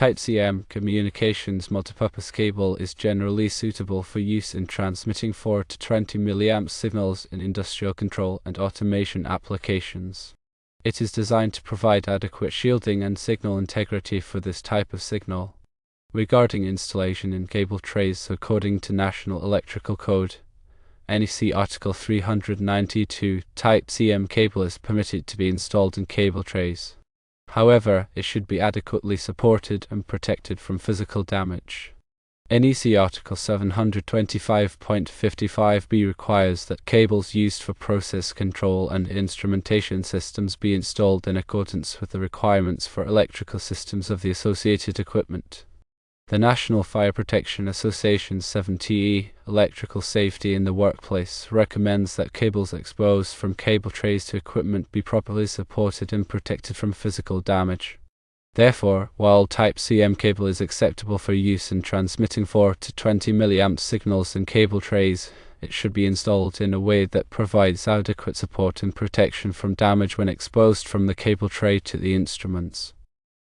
Type-C communications multipurpose cable is generally suitable for use in transmitting 4 to 20 mA signals in industrial control and automation applications. It is designed to provide adequate shielding and signal integrity for this type of signal. Regarding installation in cable trays, according to National Electrical Code, NEC Article 392, Type-C cable is permitted to be installed in cable trays. However, it should be adequately supported and protected from physical damage. NEC Article 725.55b requires that cables used for process control and instrumentation systems be installed in accordance with the requirements for electrical systems of the associated equipment. The National Fire Protection Association 70E, Electrical Safety in the Workplace, recommends that cables exposed from cable trays to equipment be properly supported and protected from physical damage. Therefore, while Type-C cable is acceptable for use in transmitting 4 to 20 mA signals in cable trays, it should be installed in a way that provides adequate support and protection from damage when exposed from the cable tray to the instruments.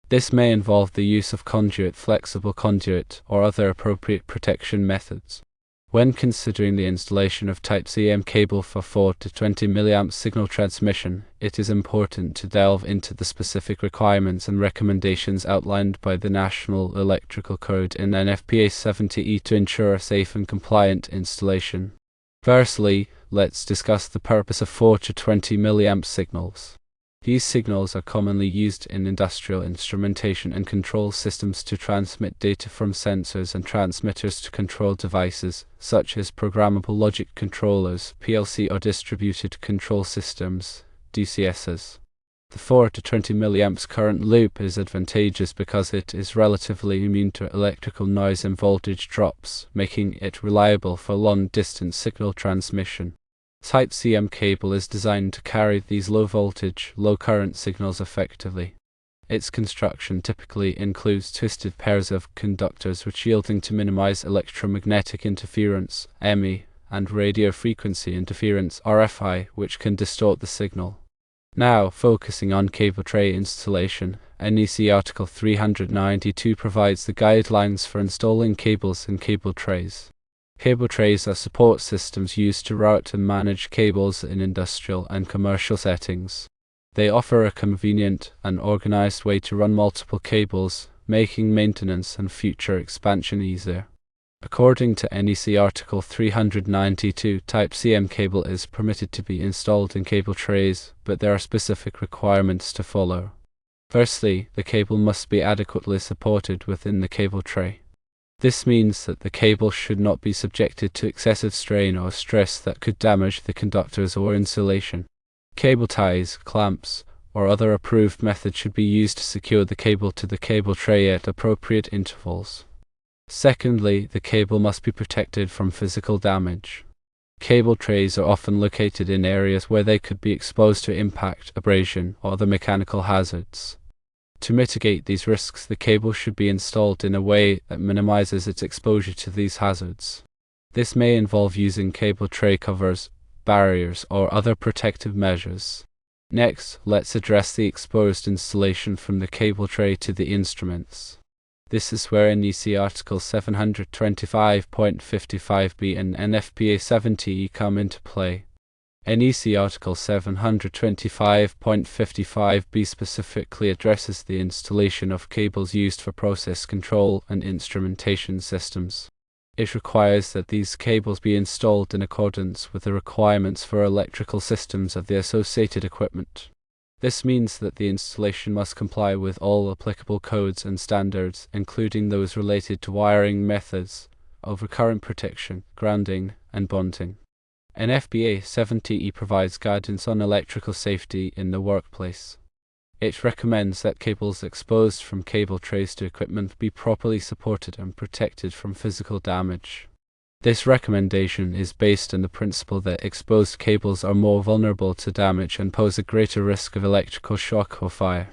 This may involve the use of conduit, flexible conduit, or other appropriate protection methods. When considering the installation of Type-C cable for 4 to 20 mA signal transmission, it is important to delve into the specific requirements and recommendations outlined by the National Electrical Code in NFPA 70E to ensure a safe and compliant installation. Firstly, let's discuss the purpose of 4 to 20 mA signals. These signals are commonly used in industrial instrumentation and control systems to transmit data from sensors and transmitters to control devices, such as programmable logic controllers, PLC or distributed control systems, DCSs. The 4 to 20 mA current loop is advantageous because it is relatively immune to electrical noise and voltage drops, making it reliable for long-distance signal transmission. Type-C cable is designed to carry these low-voltage, low-current signals effectively. Its construction typically includes twisted pairs of conductors with shielding to minimize electromagnetic interference, (EMI), and radio frequency interference, (RFI), which can distort the signal. Now, focusing on cable tray installation, NEC Article 392 provides the guidelines for installing cables in cable trays. Cable trays are support systems used to route and manage cables in industrial and commercial settings. They offer a convenient and organized way to run multiple cables, making maintenance and future expansion easier. According to NEC Article 392, Type-C cable is permitted to be installed in cable trays, but there are specific requirements to follow. Firstly, the cable must be adequately supported within the cable tray. This means that the cable should not be subjected to excessive strain or stress that could damage the conductors or insulation. Cable ties, clamps, or other approved methods should be used to secure the cable to the cable tray at appropriate intervals. Secondly, the cable must be protected from physical damage. Cable trays are often located in areas where they could be exposed to impact, abrasion, or other mechanical hazards. To mitigate these risks, the cable should be installed in a way that minimizes its exposure to these hazards. This may involve using cable tray covers, barriers, or other protective measures. Next, let's address the exposed installation from the cable tray to the instruments. This is where NEC Article 725.55b and NFPA 70E come into play. NEC Article 725.55b specifically addresses the installation of cables used for process control and instrumentation systems. It requires that these cables be installed in accordance with the requirements for electrical systems of the associated equipment. This means that the installation must comply with all applicable codes and standards, including those related to wiring methods, overcurrent protection, grounding, and bonding. NFPA 70E provides guidance on electrical safety in the workplace. It recommends that cables exposed from cable trays to equipment be properly supported and protected from physical damage. This recommendation is based on the principle that exposed cables are more vulnerable to damage and pose a greater risk of electrical shock or fire.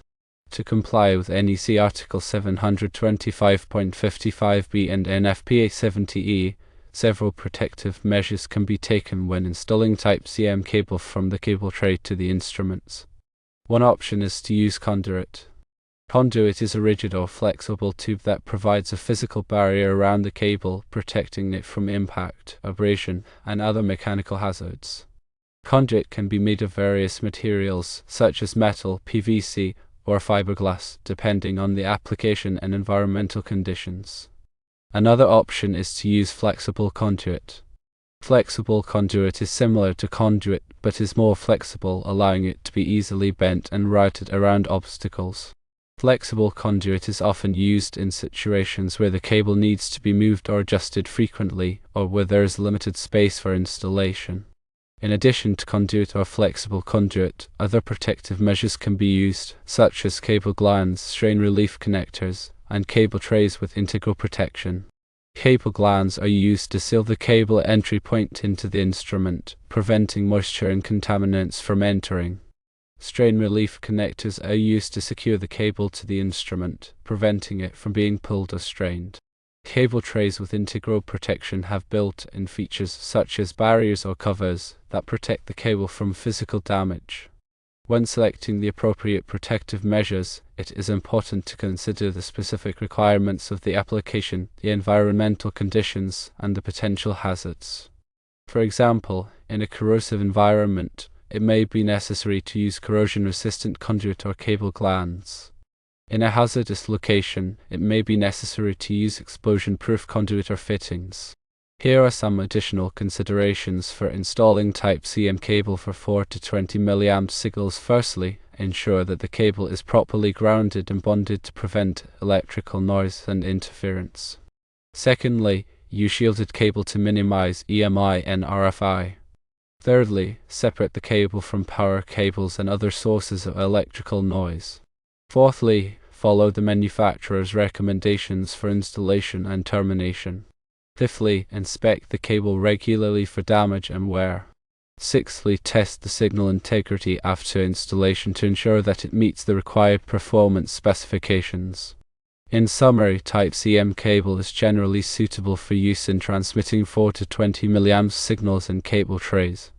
To comply with NEC Article 725.55b and NFPA 70E, several protective measures can be taken when installing Type-C cable from the cable tray to the instruments. One option is to use conduit. Conduit is a rigid or flexible tube that provides a physical barrier around the cable, protecting it from impact, abrasion, and other mechanical hazards. Conduit can be made of various materials, such as metal, PVC, or fiberglass, depending on the application and environmental conditions. Another option is to use flexible conduit. Flexible conduit is similar to conduit, but is more flexible, allowing it to be easily bent and routed around obstacles. Flexible conduit is often used in situations where the cable needs to be moved or adjusted frequently, or where there is limited space for installation. In addition to conduit or flexible conduit, other protective measures can be used, such as cable glands, strain relief connectors, and cable trays with integral protection. Cable glands are used to seal the cable entry point into the instrument, preventing moisture and contaminants from entering. Strain relief connectors are used to secure the cable to the instrument, preventing it from being pulled or strained. Cable trays with integral protection have built-in features such as barriers or covers that protect the cable from physical damage. When selecting the appropriate protective measures, it is important to consider the specific requirements of the application, the environmental conditions, and the potential hazards. For example, in a corrosive environment, it may be necessary to use corrosion-resistant conduit or cable glands. In a hazardous location, it may be necessary to use explosion-proof conduit or fittings. Here are some additional considerations for installing Type CM cable for 4 to 20 mA signals. Firstly, ensure that the cable is properly grounded and bonded to prevent electrical noise and interference. Secondly, use shielded cable to minimize EMI and RFI. Thirdly, separate the cable from power cables and other sources of electrical noise. Fourthly, follow the manufacturer's recommendations for installation and termination. Fifthly, inspect the cable regularly for damage and wear. Sixthly, test the signal integrity after installation to ensure that it meets the required performance specifications. In summary, Type CM cable is generally suitable for use in transmitting 4 to 20 mA signals in cable trays.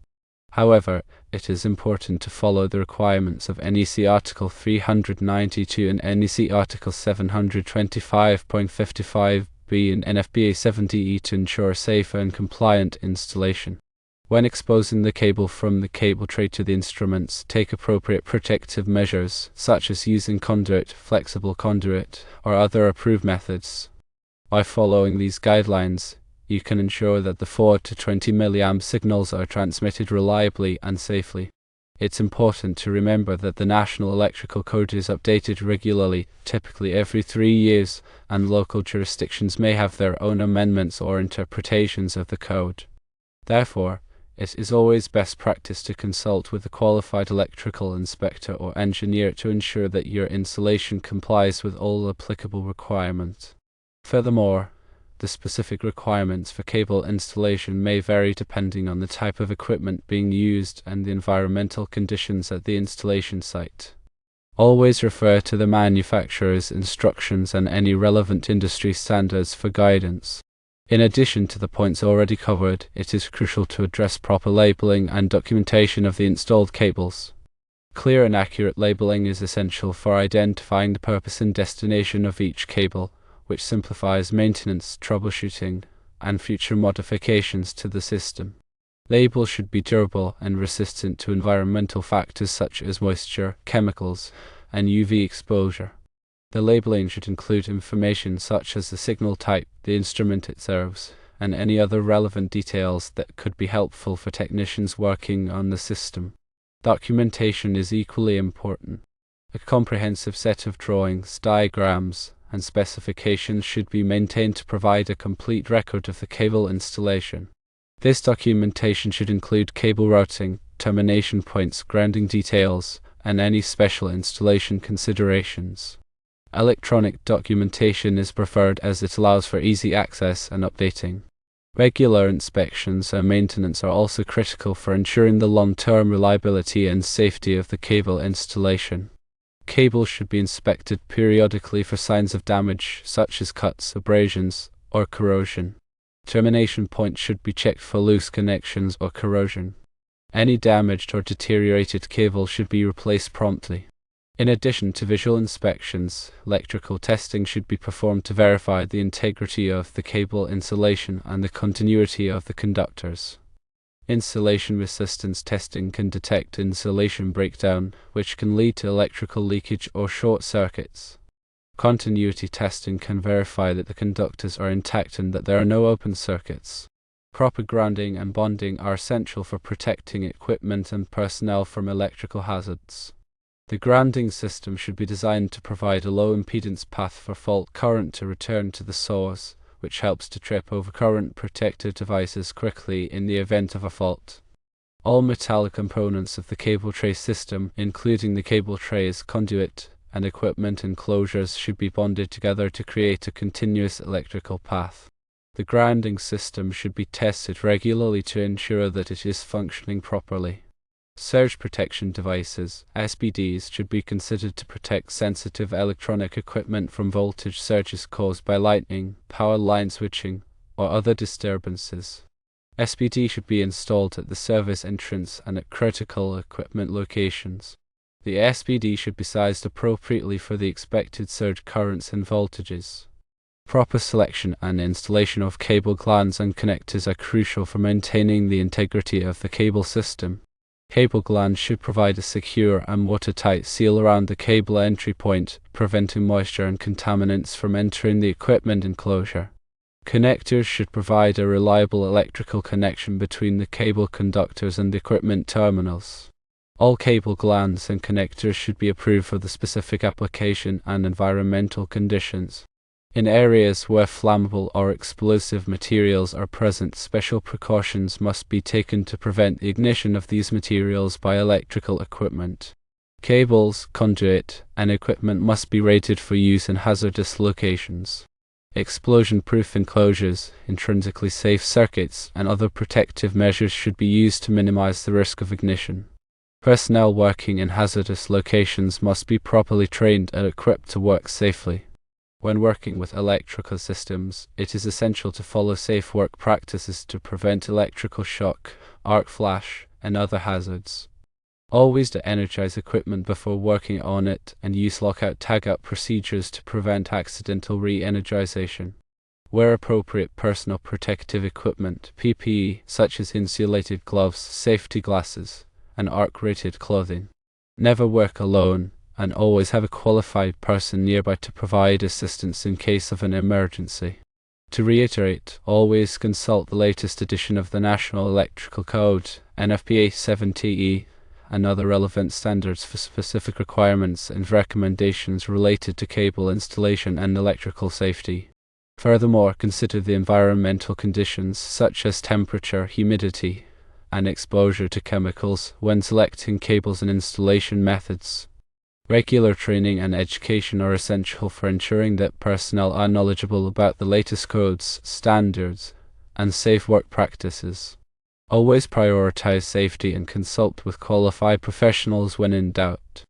However, it is important to follow the requirements of NEC Article 392 and NEC Article 725.55b and NFPA 70E to ensure safe and compliant installation. When exposing the cable from the cable tray to the instruments, take appropriate protective measures, such as using conduit, flexible conduit, or other approved methods. By following these guidelines, you can ensure that the 4 to 20 mA signals are transmitted reliably and safely. It's important to remember that the National Electrical Code is updated regularly, typically every 3 years, and local jurisdictions may have their own amendments or interpretations of the code. Therefore, it is always best practice to consult with a qualified electrical inspector or engineer to ensure that your installation complies with all applicable requirements. Furthermore, the specific requirements for cable installation may vary depending on the type of equipment being used and the environmental conditions at the installation site. Always refer to the manufacturer's instructions and any relevant industry standards for guidance. In addition to the points already covered, it is crucial to address proper labeling and documentation of the installed cables. Clear and accurate labeling is essential for identifying the purpose and destination of each cable, which simplifies maintenance, troubleshooting, and future modifications to the system. Labels should be durable and resistant to environmental factors such as moisture, chemicals, and UV exposure. The labeling should include information such as the signal type, the instrument it serves, and any other relevant details that could be helpful for technicians working on the system. Documentation is equally important. A comprehensive set of drawings, diagrams, and specifications should be maintained to provide a complete record of the cable installation. This documentation should include cable routing, termination points, grounding details, and any special installation considerations. Electronic documentation is preferred as it allows for easy access and updating. Regular inspections and maintenance are also critical for ensuring the long-term reliability and safety of the cable installation. Cables should be inspected periodically for signs of damage such as cuts, abrasions, or corrosion. Termination points should be checked for loose connections or corrosion. Any damaged or deteriorated cable should be replaced promptly. In addition to visual inspections, electrical testing should be performed to verify the integrity of the cable insulation and the continuity of the conductors. Insulation resistance testing can detect insulation breakdown, which can lead to electrical leakage or short circuits. Continuity testing can verify that the conductors are intact and that there are no open circuits. Proper grounding and bonding are essential for protecting equipment and personnel from electrical hazards. The grounding system should be designed to provide a low impedance path for fault current to return to the source, which helps to trip over current protective devices quickly in the event of a fault. All metallic components of the cable tray system, including the cable trays, conduit, and equipment enclosures, should be bonded together to create a continuous electrical path. The grounding system should be tested regularly to ensure that it is functioning properly. Surge protection devices, SPDs, should be considered to protect sensitive electronic equipment from voltage surges caused by lightning, power line switching, or other disturbances. SPD should be installed at the service entrance and at critical equipment locations. The SPD should be sized appropriately for the expected surge currents and voltages. Proper selection and installation of cable glands and connectors are crucial for maintaining the integrity of the cable system. Cable glands should provide a secure and watertight seal around the cable entry point, preventing moisture and contaminants from entering the equipment enclosure. Connectors should provide a reliable electrical connection between the cable conductors and the equipment terminals. All cable glands and connectors should be approved for the specific application and environmental conditions. In areas where flammable or explosive materials are present, special precautions must be taken to prevent the ignition of these materials by electrical equipment. Cables, conduit, and equipment must be rated for use in hazardous locations. Explosion-proof enclosures, intrinsically safe circuits, and other protective measures should be used to minimize the risk of ignition. Personnel working in hazardous locations must be properly trained and equipped to work safely. When working with electrical systems, it is essential to follow safe work practices to prevent electrical shock, arc flash, and other hazards. Always de-energize equipment before working on it and use lockout-tagout procedures to prevent accidental re-energization. Wear appropriate personal protective equipment, PPE, such as insulated gloves, safety glasses, and arc-rated clothing. Never work alone, and always have a qualified person nearby to provide assistance in case of an emergency. To reiterate, always consult the latest edition of the National Electrical Code, NFPA 70E, and other relevant standards for specific requirements and recommendations related to cable installation and electrical safety. Furthermore, consider the environmental conditions such as temperature, humidity, and exposure to chemicals when selecting cables and installation methods. Regular training and education are essential for ensuring that personnel are knowledgeable about the latest codes, standards, and safe work practices. Always prioritize safety and consult with qualified professionals when in doubt.